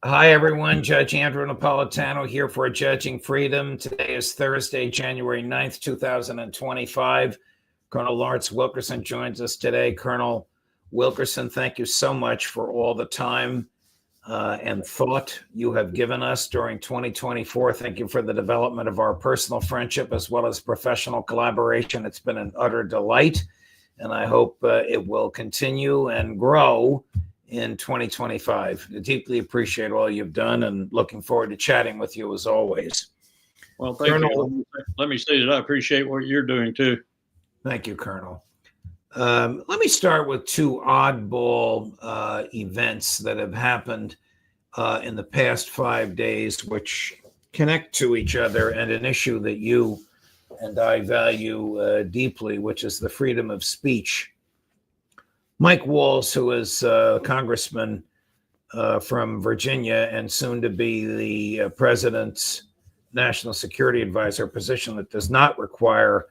Hi, everyone. Judge Andrew Napolitano here for Judging Freedom. Today is Thursday, January 9th, 2025. Colonel Lawrence Wilkerson joins us today. Colonel Wilkerson, thank you so much for all the time and thought you have given us during 2024. Thank you for the development of our personal friendship as well as professional collaboration. It's been an utter delight, and I hope it will continue and grow in 2025. I deeply appreciate all you've done and looking forward to chatting with you as always. Well, thank you. Let me say that I appreciate what you're doing too. Thank you, Colonel. Let me start with two oddball events that have happened in the past 5 days, which connect to each other, and an issue that you and I value deeply, which is the freedom of speech. Mike Waltz, who is a congressman from Virginia and soon to be the president's national security advisor, a position that does not require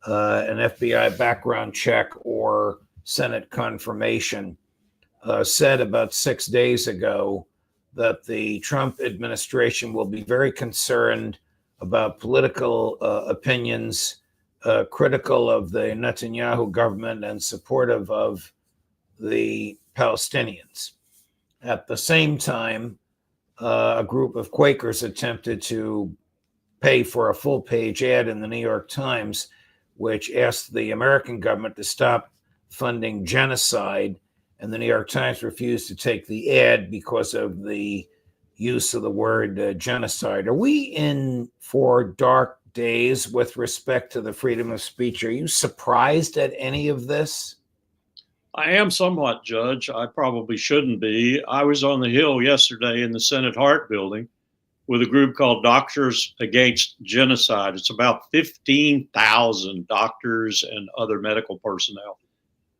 an FBI background check or Senate confirmation, said about 6 days ago that the Trump administration will be very concerned about political opinions, critical of the Netanyahu government and supportive of the Palestinians. At the same time, a group of Quakers attempted to pay for a full-page ad in the New York Times, which asked the American government to stop funding genocide, and the New York Times refused to take the ad because of the use of the word genocide. Are we in for dark days with respect to the freedom of speech? Are you surprised at any of this? I am somewhat, Judge. I probably shouldn't be. I was on the Hill yesterday in the Senate Hart building with a group called Doctors Against Genocide. It's about 15,000 doctors and other medical personnel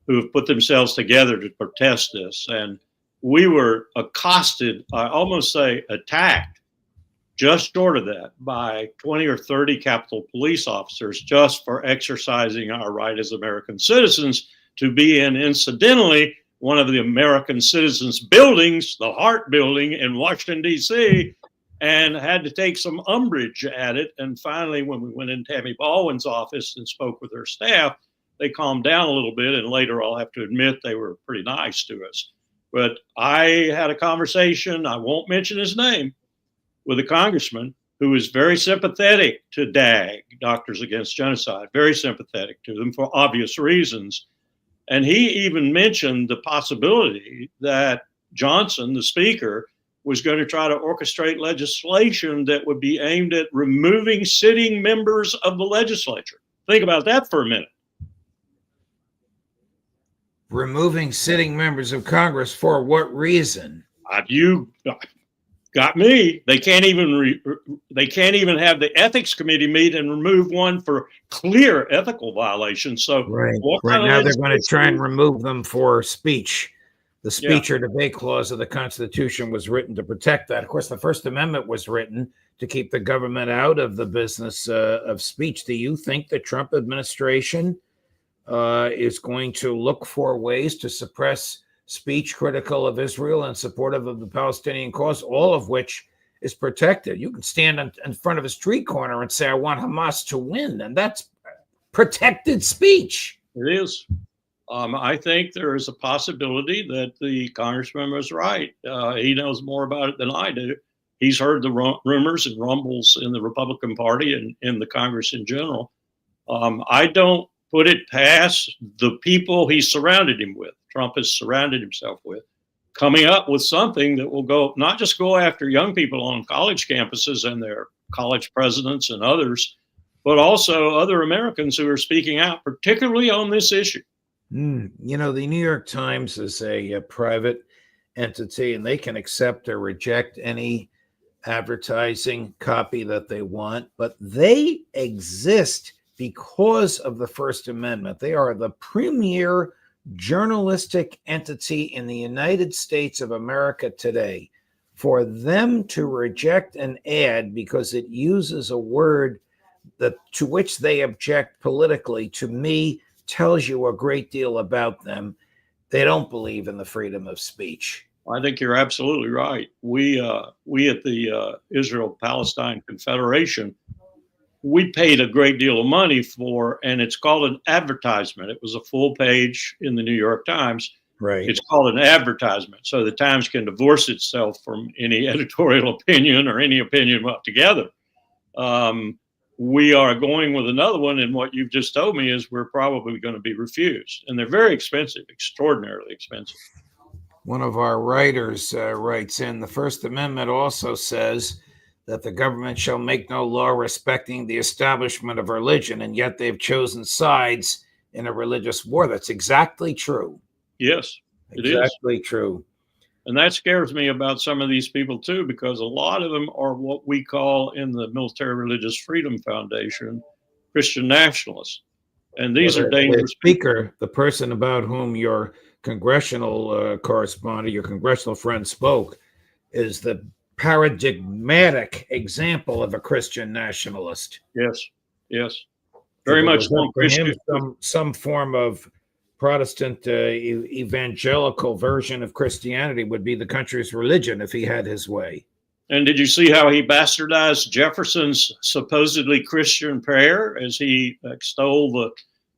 who have put themselves together to protest this. And we were accosted, I almost say attacked, just short of that, by 20 or 30 Capitol Police officers just for exercising our right as American citizens to be in, incidentally, one of the American citizens' buildings, the Hart Building in Washington, D.C., and had to take some umbrage at it. And finally, when we went in Tammy Baldwin's office and spoke with her staff, they calmed down a little bit. And later, I'll have to admit, they were pretty nice to us. But I had a conversation, I won't mention his name, with a congressman who is very sympathetic to DAG, Doctors Against Genocide, very sympathetic to them for obvious reasons. And he even mentioned the possibility that Johnson, the speaker, was going to try to orchestrate legislation that would be aimed at removing sitting members of the legislature. Think about that for a minute. Removing sitting members of Congress for what reason? You got me. They can't even have the ethics committee meet and remove one for clear ethical violations. So right now they're going to try and remove them for speech. The speech or debate clause of the Constitution was written to protect that. Of course, the First Amendment was written to keep the government out of the business of speech. Do you think the Trump administration is going to look for ways to suppress speech critical of Israel and supportive of the Palestinian cause, all of which is protected? You can stand in front of a street corner and say, I want Hamas to win, and that's protected speech. It is. I think there is a possibility that the congressman was right. He knows more about it than I do. He's heard the rumors and rumbles in the Republican Party and in the Congress in general. I don't put it past the people he surrounded him with, Trump has surrounded himself with, coming up with something that will go, not just go after young people on college campuses and their college presidents and others, but also other Americans who are speaking out, particularly on this issue. You know, the New York Times is a private entity, and they can accept or reject any advertising copy that they want, but they exist because of the First Amendment. They are the premier journalistic entity in the United States of America today. For them to reject an ad because it uses a word to which they object politically, to me, tells you a great deal about them. They don't believe in the freedom of speech. I think you're absolutely right. We at the Israel-Palestine Confederation, we paid a great deal of money for, and it's called an advertisement. It was a full page in the New York Times. Right. It's called an advertisement, so the Times can divorce itself from any editorial opinion or any opinion altogether. We are going with another one, and what you've just told me is we're probably going to be refused, and they're very expensive, extraordinarily expensive. One of our writers writes in, the First Amendment also says that the government shall make no law respecting the establishment of religion, and yet they've chosen sides in a religious war. That's exactly true. Yes, it is. Exactly true. And that scares me about some of these people too, because a lot of them are what we call in the Military Religious Freedom Foundation Christian nationalists. And these are dangerous. The speaker, the person about whom your congressional correspondent, your congressional friend spoke, is the paradigmatic example of a Christian nationalist. Yes, yes. Very much one Christian. Some form of Protestant evangelical version of Christianity would be the country's religion if he had his way. And did you see how he bastardized Jefferson's supposedly Christian prayer as he extolled the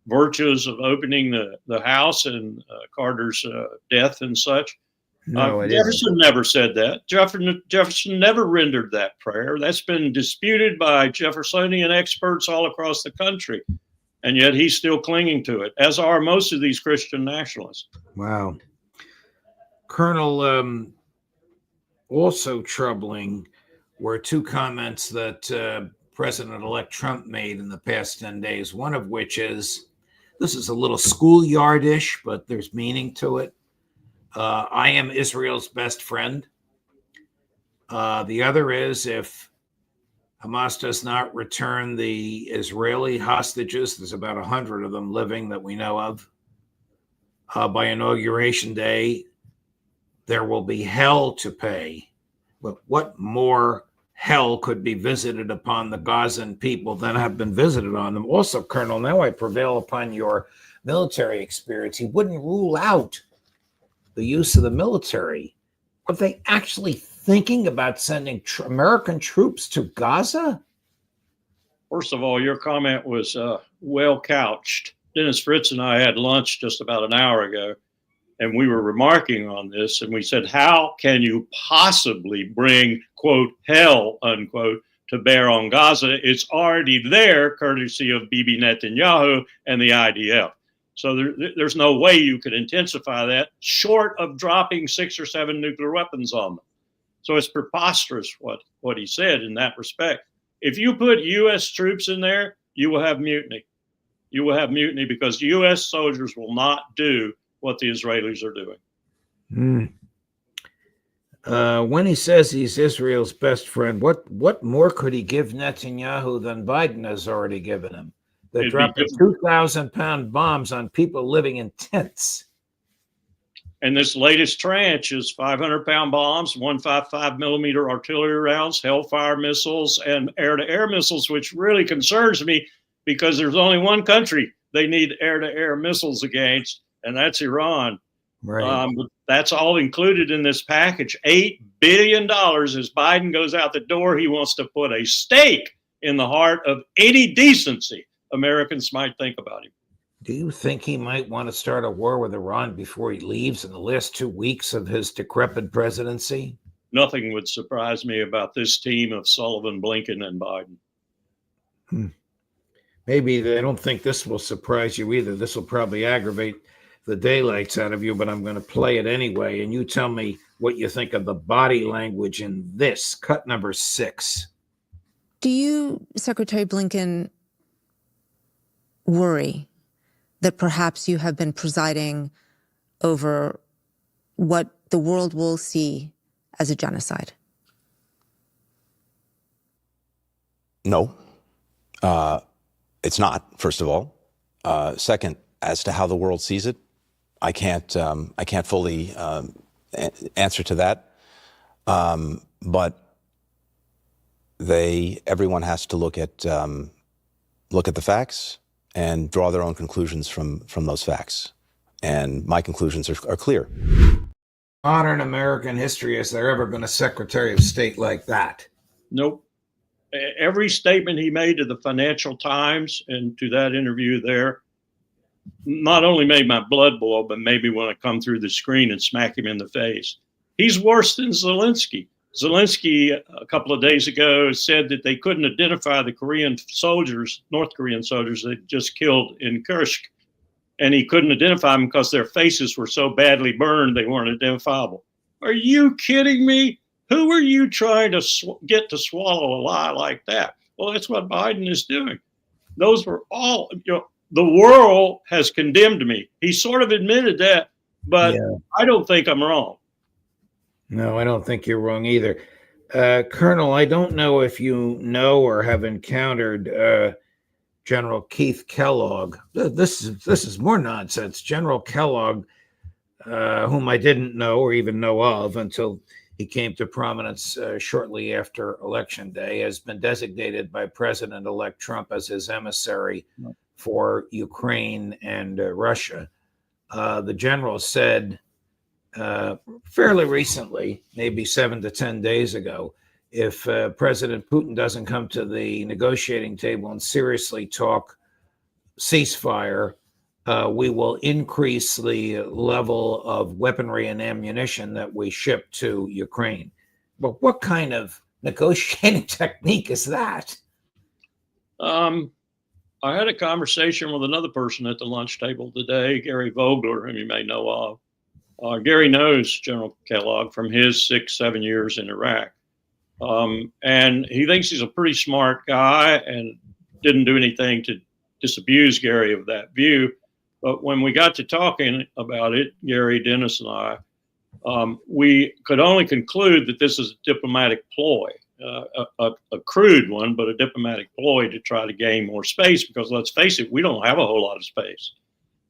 virtues of opening the house and Carter's death and such? No, Jefferson never said that. Jefferson never rendered that prayer. That's been disputed by Jeffersonian experts all across the country. And yet he's still clinging to it, as are most of these Christian nationalists. Wow. Colonel, also troubling were two comments that President-elect Trump made in the past 10 days, one of which is, this is a little schoolyardish, but there's meaning to it. I am Israel's best friend. The other is, if Hamas does not return the Israeli hostages, there's about 100 of them living that we know of, by Inauguration Day, there will be hell to pay. But what more hell could be visited upon the Gazan people than have been visited on them? Also, Colonel, now I prevail upon your military experience. He wouldn't rule out the use of the military. Are they actually thinking about sending American troops to Gaza? First of all, your comment was well couched. Dennis Fritz and I had lunch just about an hour ago, and we were remarking on this, and we said, how can you possibly bring, quote, hell, unquote, to bear on Gaza? It's already there, courtesy of Bibi Netanyahu and the IDF. So there's no way you could intensify that short of dropping 6 or 7 nuclear weapons on them. So it's preposterous what he said in that respect. If you put U.S. troops in there, you will have mutiny. You will have mutiny because U.S. soldiers will not do what the Israelis are doing. When he says he's Israel's best friend, what more could he give Netanyahu than Biden has already given him? They're dropping 2,000-pound bombs on people living in tents. And this latest tranche is 500-pound bombs, 155 millimeter artillery rounds, Hellfire missiles, and air-to-air missiles, which really concerns me because there's only one country they need air-to-air missiles against, and that's Iran. Right. That's all included in this package. $8 billion as Biden goes out the door. He wants to put a stake in the heart of any decency Americans might think about him. Do you think he might want to start a war with Iran before he leaves in the last 2 weeks of his decrepit presidency? Nothing would surprise me about this team of Sullivan, Blinken, and Biden. Maybe they don't think this will surprise you either. This will probably aggravate the daylights out of you, but I'm going to play it anyway. And you tell me what you think of the body language in this, cut number 6. Do you, Secretary Blinken, worry that perhaps you have been presiding over what the world will see as a genocide? No, it's not, first of all. Second, as to how the world sees it, I can't fully answer to that. But everyone has to look at the facts and draw their own conclusions from those facts. And my conclusions are clear. modern American history has there ever been a Secretary of State like that. Nope. Every statement he made to the Financial Times and to that interview there not only made my blood boil, but made me want to come through the screen and smack him in the face. He's worse than Zelensky. Zelensky, a couple of days ago, said that they couldn't identify the Korean soldiers, North Korean soldiers they just killed in Kursk. And he couldn't identify them because their faces were so badly burned they weren't identifiable. Are you kidding me? Who are you trying to get to swallow a lie like that? Well, that's what Biden is doing. Those were all, the world has condemned me. He sort of admitted that, but yeah. I don't think I'm wrong. No, I don't think you're wrong either. Colonel, I don't know if you know or have encountered General Keith Kellogg. This is more nonsense. General Kellogg, whom I didn't know or even know of until he came to prominence shortly after Election Day, has been designated by President-elect Trump as his emissary for Ukraine and Russia. The general said fairly recently, maybe 7 to 10 days ago, if President Putin doesn't come to the negotiating table and seriously talk ceasefire, we will increase the level of weaponry and ammunition that we ship to Ukraine. But what kind of negotiating technique is that? I had a conversation with another person at the lunch table today, Gary Vogler, whom you may know of. Gary knows General Kellogg from his 6-7 years in Iraq. And he thinks he's a pretty smart guy and didn't do anything to disabuse Gary of that view. But when we got to talking about it, Gary, Dennis, and I, we could only conclude that this is a diplomatic ploy, a crude one, but a diplomatic ploy to try to gain more space, because let's face it, we don't have a whole lot of space.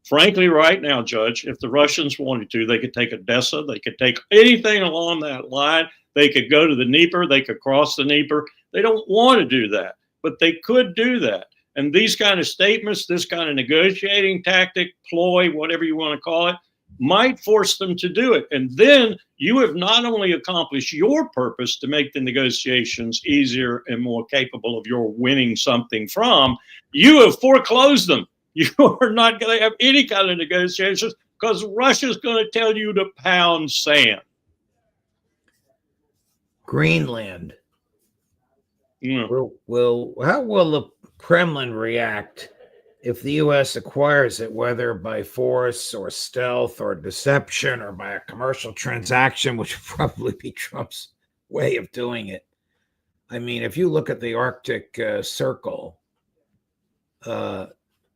Frankly, right now, Judge, if the Russians wanted to, they could take Odessa, they could take anything along that line, they could go to the Dnieper, they could cross the Dnieper. They don't want to do that, but they could do that. And these kind of statements, this kind of negotiating tactic, ploy, whatever you want to call it, might force them to do it. And then you have not only accomplished your purpose to make the negotiations easier and more capable of your winning something from, you have foreclosed them. You are not going to have any kind of negotiations because Russia's going to tell you to pound sand. Greenland. Yeah. How will the Kremlin react if the U.S. acquires it, whether by force or stealth or deception or by a commercial transaction, which would probably be Trump's way of doing it? I mean, if you look at the Arctic Circle,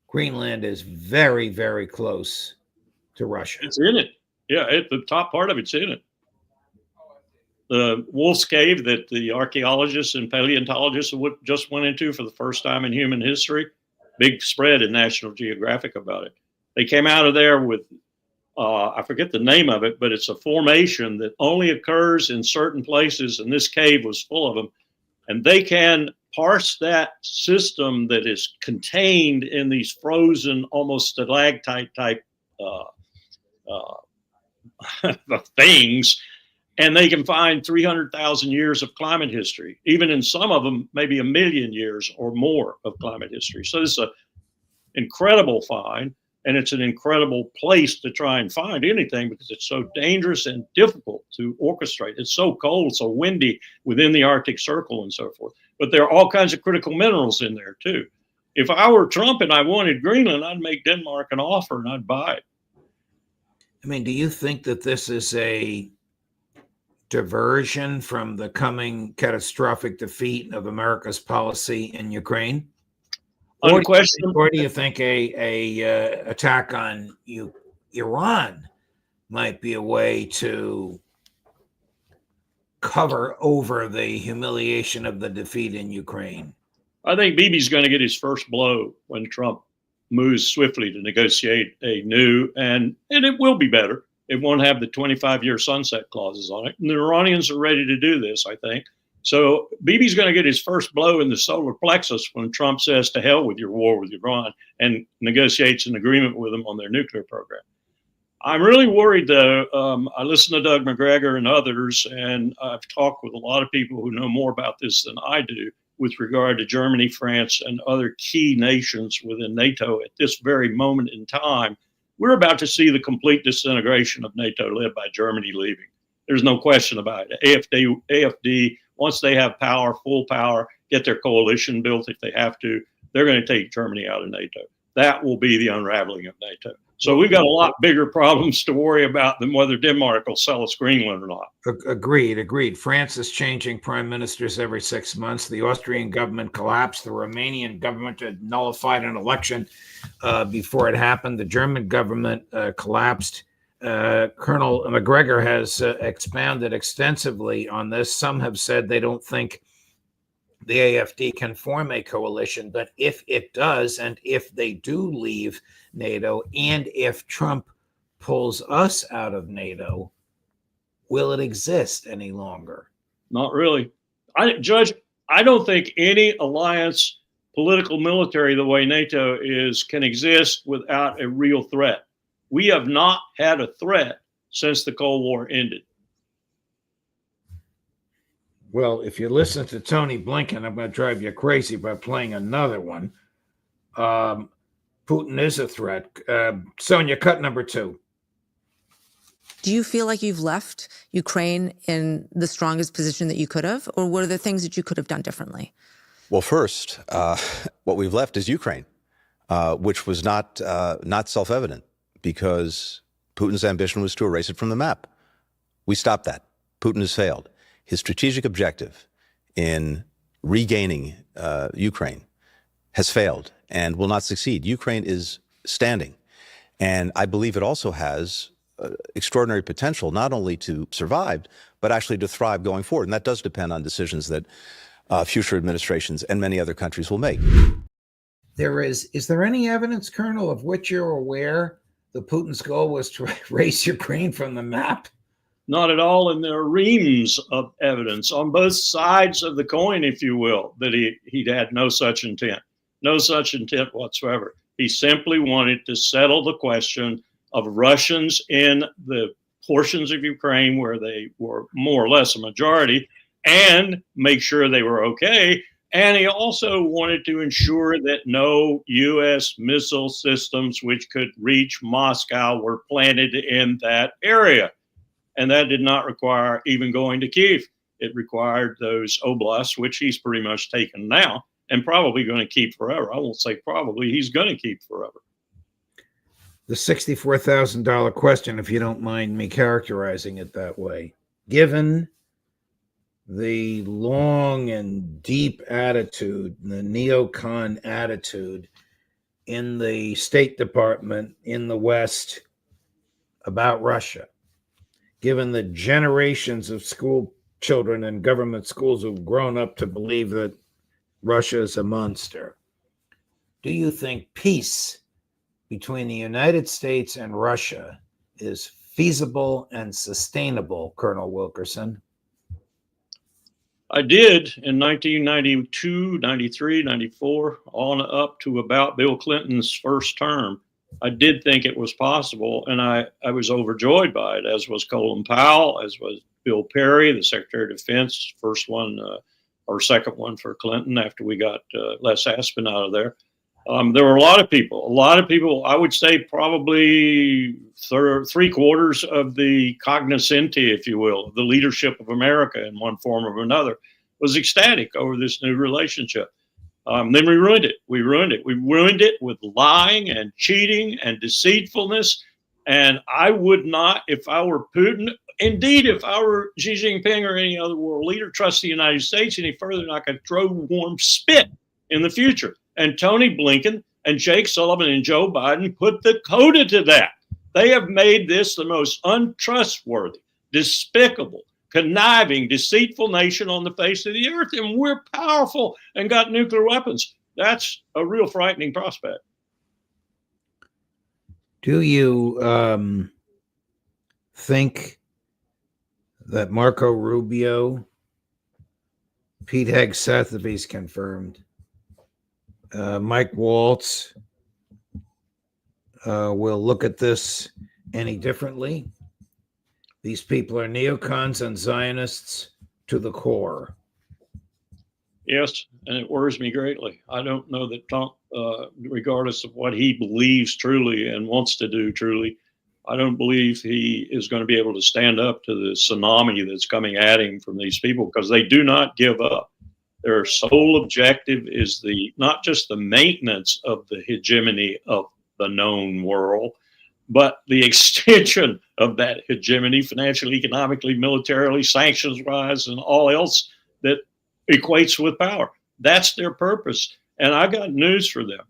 Greenland is very, very close to Russia. It's in it. Yeah, the top part of it's in it. The Wolf's Cave that the archaeologists and paleontologists just went into for the first time in human history, big spread in National Geographic about it. They came out of there with, I forget the name of it, but it's a formation that only occurs in certain places, and this cave was full of them. And they can parse that system that is contained in these frozen, almost stalactite type things, and they can find 300,000 years of climate history, even in some of them, maybe 1 million years or more of climate history. So this is an incredible find, and it's an incredible place to try and find anything because it's so dangerous and difficult to orchestrate. It's so cold, so windy within the Arctic Circle and so forth. But there are all kinds of critical minerals in there too. If I were Trump and I wanted Greenland, I'd make Denmark an offer and I'd buy it. I mean, do you think that this is a diversion from the coming catastrophic defeat of America's policy in Ukraine? Or do you think a attack on Iran might be a way to cover over the humiliation of the defeat in Ukraine? I think Bibi's going to get his first blow when Trump moves swiftly to negotiate a new, and it will be better. It won't have the 25-year sunset clauses on it. And the Iranians are ready to do this, I think. So Bibi's going to get his first blow in the solar plexus when Trump says to hell with your war with Iran and negotiates an agreement with them on their nuclear program. I'm really worried, though. I listen to Doug McGregor and others, and I've talked with a lot of people who know more about this than I do with regard to Germany, France, and other key nations within NATO at this very moment in time. We're about to see the complete disintegration of NATO led by Germany leaving. There's no question about it. AFD, once they have power, full power, get their coalition built if they have to, they're going to take Germany out of NATO. That will be the unraveling of NATO. So we've got a lot bigger problems to worry about than whether Denmark will sell us Greenland or not. Agreed. France is changing prime ministers every 6 months. The Austrian government collapsed. The Romanian government had nullified an election before it happened. The German government collapsed. Colonel McGregor has expounded extensively on this. Some have said they don't think the AFD can form a coalition, but if it does, and if they do leave NATO, and if Trump pulls us out of NATO, will it exist any longer? Not really. Judge, I don't think any alliance, political, military, the way NATO is, can exist without a real threat. We have not had a threat since the Cold War ended. Well, if you listen to Tony Blinken, I'm going to drive you crazy by playing another one. Putin is a threat. Sonia, cut number 2. Do you feel like you've left Ukraine in the strongest position that you could have, or were there things that you could have done differently? Well, first, what we've left is Ukraine, which was not self-evident because Putin's ambition was to erase it from the map. We stopped that. Putin has failed. His strategic objective in regaining Ukraine has failed and will not succeed. Ukraine is standing. And I believe it also has extraordinary potential, not only to survive, but actually to thrive going forward. And that does depend on decisions that future administrations and many other countries will make. Is there any evidence, Colonel, of which you're aware that Putin's goal was to erase Ukraine from the map? Not at all, and there are reams of evidence on both sides of the coin, if you will, that he'd had no such intent whatsoever. He simply wanted to settle the question of Russians in the portions of Ukraine where they were more or less a majority and make sure they were okay. And he also wanted to ensure that no U.S. missile systems which could reach Moscow were planted in that area. And that did not require even going to Kyiv. It required those oblasts, which he's pretty much taken now and probably going to keep forever. I won't say probably, he's going to keep forever. The $64,000 question, if you don't mind me characterizing it that way. Given the long and deep attitude, the neocon attitude in the State Department in the West about Russia, given the generations of school children in government schools who've grown up to believe that Russia is a monster, do you think peace between the United States and Russia is feasible and sustainable, Colonel Wilkerson? I did in 1992, 93, 94, on up to about Bill Clinton's first term. I did think it was possible, and I was overjoyed by it, as was Colin Powell, as was Bill Perry, the Secretary of Defense, first one or second one for Clinton after we got Les Aspin out of there. There were a lot of people, I would say probably 3/4 of the cognoscenti, if you will, the leadership of America in one form or another was ecstatic over this new relationship. Then we ruined it. We ruined it with lying and cheating and deceitfulness. And I would not, if I were Putin, indeed, if I were Xi Jinping or any other world leader, trust the United States any further than I could throw warm spit in the future. And Tony Blinken and Jake Sullivan and Joe Biden put the coda to that. They have made this the most untrustworthy, despicable, conniving, deceitful nation on the face of the earth. And we're powerful and got nuclear weapons. That's a real frightening prospect. Do you think that Marco Rubio, Pete Hegseth, if he's confirmed, Mike Waltz will look at this any differently. These people are neocons and Zionists to the core. Yes, and it worries me greatly. I don't know that Trump, regardless of what he believes truly and wants to do truly, I don't believe he is going to be able to stand up to the tsunami that's coming at him from these people, because they do not give up. Their sole objective is not just the maintenance of the hegemony of the known world, but the extension of that hegemony, financially, economically, militarily, sanctions-wise, and all else that equates with power. That's their purpose. And I got news for them.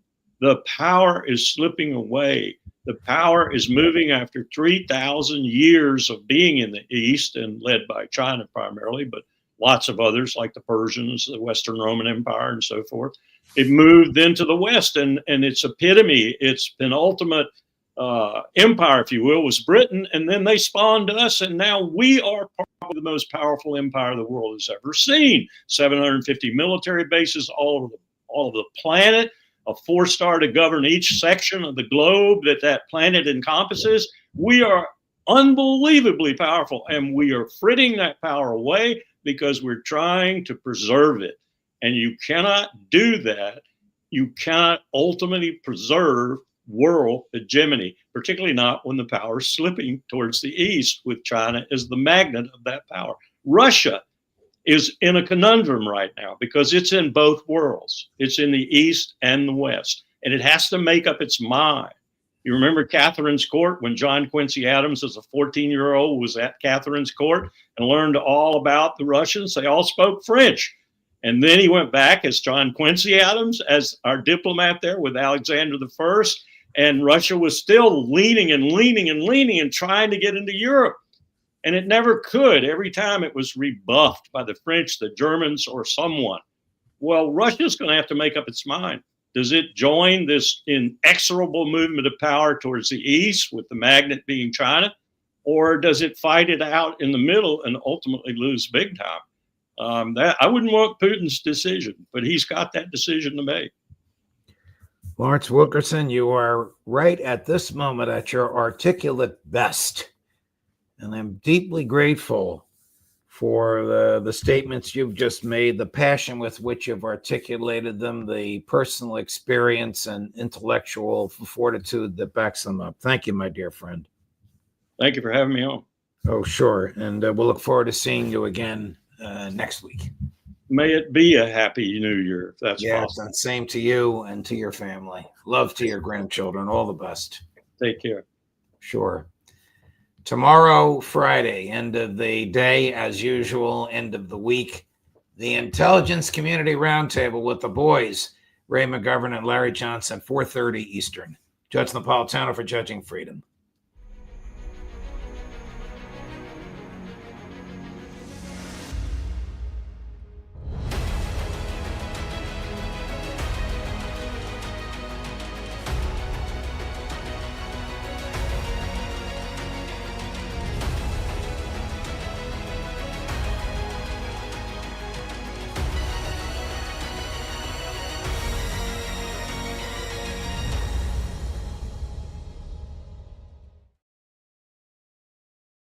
The power is slipping away. The power is moving after 3,000 years of being in the East and led by China primarily, but lots of others like the Persians, the Western Roman Empire, and so forth. It moved into the West, and its epitome, its penultimate empire, if you will, was Britain. And then they spawned us, and now we are probably the most powerful empire the world has ever seen. 750 military bases all over the planet, a 4-star to govern each section of the globe that planet encompasses. We are unbelievably powerful, and we are fritting that power away because we're trying to preserve it. And you cannot do that. You cannot ultimately preserve world hegemony, particularly not when the power is slipping towards the east, with China as the magnet of that power. Russia is in a conundrum right now because it's in both worlds. It's in the east and the west, and it has to make up its mind. You remember Catherine's court, when John Quincy Adams, as a 14-year-old, was at Catherine's court and learned all about the Russians? They all spoke French. And then he went back as John Quincy Adams, as our diplomat there with Alexander I, and Russia was still leaning and trying to get into Europe. And it never could. Every time it was rebuffed by the French, the Germans, or someone. Well, Russia's going to have to make up its mind. Does it join this inexorable movement of power towards the east, with the magnet being China? Or does it fight it out in the middle and ultimately lose big time? That I wouldn't want Putin's decision, but he's got that decision to make. Lawrence Wilkerson, you are right at this moment at your articulate best. And I'm deeply grateful for the statements you've just made, the passion with which you've articulated them, the personal experience and intellectual fortitude that backs them up. Thank you, my dear friend. Thank you for having me on. Oh, sure. And we'll look forward to seeing you again next week. May it be a happy new year, if that's possible. And same to you and to your family. Love to your grandchildren. All the best. Take care. Sure. Tomorrow, Friday, end of the day, as usual, end of the week, the Intelligence Community Roundtable with the boys, Ray McGovern and Larry Johnson, 4:30 Eastern. Judge Napolitano for Judging Freedom.